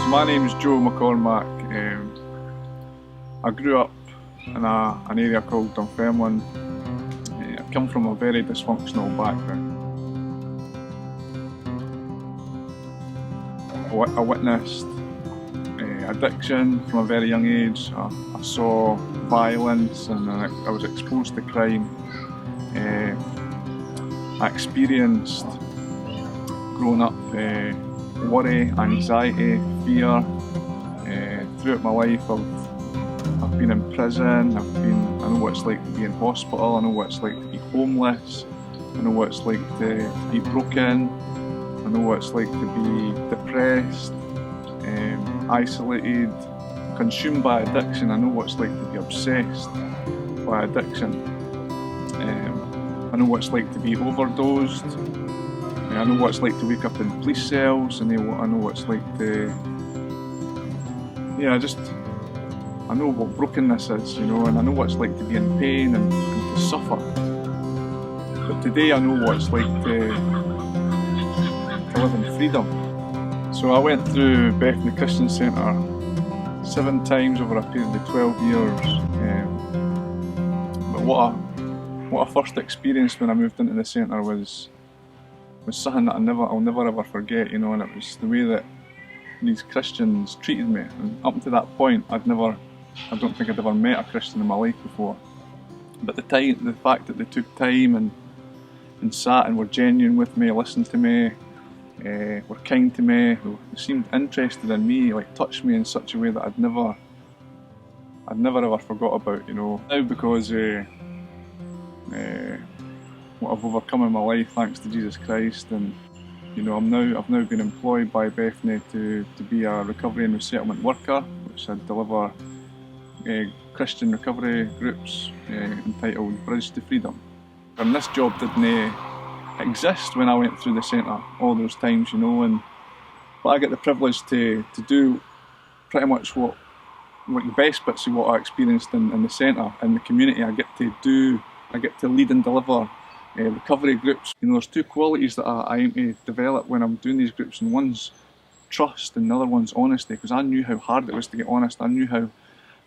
My name is Joe McCormack. I grew up in an area called Dunfermline. I come from a very dysfunctional background. I witnessed addiction from a very young age. I saw violence and I was exposed to crime. I experienced growing up worry, anxiety, fear. Throughout my life I've been in prison, I know what it's like to be in hospital, I know what it's like to be homeless, I know what it's like to be broken, I know what it's like to be depressed, isolated, consumed by addiction. I know what it's like to be obsessed by addiction. I know what it's like to be overdosed. I know what it's like to wake up in police cells, and I know what it's like to, I know what brokenness is, and I know what it's like to be in pain and to suffer. But today I know what it's like to live in freedom. So I went through Bethany Christian Centre 7 times over a period of 12 years. But what I first experienced when I moved into the centre was something that I'll never ever forget, and it was the way that these Christians treated me. And up to that point, I don't think I'd ever met a Christian in my life before. But the fact that they took time and sat and were genuine with me, listened to me, were kind to me, they seemed interested in me, touched me in such a way that I'd never ever forgot about, Now, because what I've overcome in my life, thanks to Jesus Christ, and I've now been employed by Bethany to be a recovery and resettlement worker, which I deliver Christian recovery groups entitled Bridge to Freedom. And this job didn't exist when I went through the centre all those times, but I get the privilege to do pretty much what the best bits of what I experienced in the centre, in the community. I get to lead and deliver recovery groups. There's 2 qualities that I aim to develop when I'm doing these groups, and one's trust and the other one's honesty, because I knew how hard it was to get honest. I knew how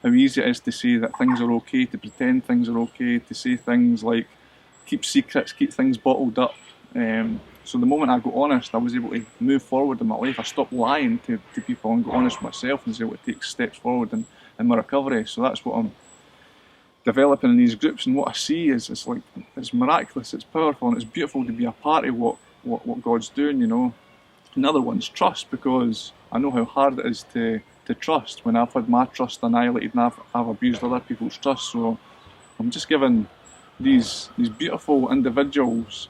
easy it is to say that things are okay, to pretend things are okay, to say things like keep secrets, keep things bottled up. So the moment I got honest, I was able to move forward in my life. I stopped lying to people and got honest with myself and was able to take steps forward in my recovery. So that's what I'm developing in these groups, and what I see is it's miraculous, it's powerful, and it's beautiful to be a part of what God's doing, Another one's trust, because I know how hard it is to trust when I've had my trust annihilated and I've abused other people's trust. So I'm just giving these beautiful individuals,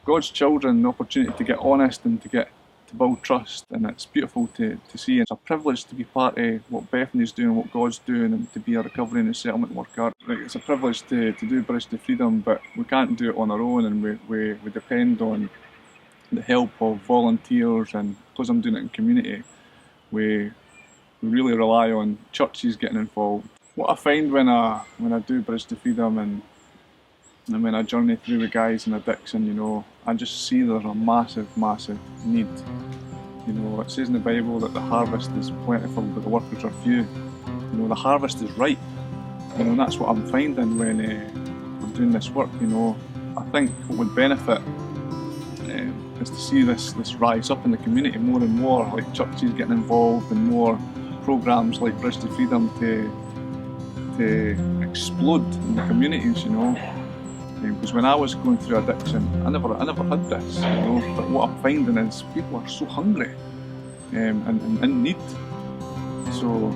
God's children, the opportunity to get honest and to build trust, and it's beautiful to see. It's a privilege to be part of what Bethany's doing, what God's doing, and to be a recovery and resettlement worker. It's a privilege to do Bridge to Freedom, but we can't do it on our own, and we depend on the help of volunteers, and because I'm doing it in community, we really rely on churches getting involved. What I find when I do Bridge to Freedom and when I journey through with guys in addiction, I just see there's a massive, massive need. It says in the Bible that the harvest is plentiful, but the workers are few. The harvest is ripe. And that's what I'm finding when I'm doing this work. I think what would benefit is to see this rise up in the community more and more, like churches getting involved and more programs like Bridge to Freedom to explode in the communities, Because when I was going through addiction, I never had this, But what I'm finding is people are so hungry and in need. So,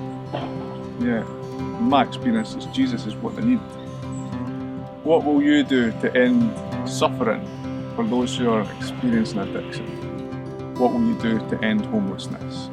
yeah, in my experience, Jesus is what they need. What will you do to end suffering for those who are experiencing addiction? What will you do to end homelessness?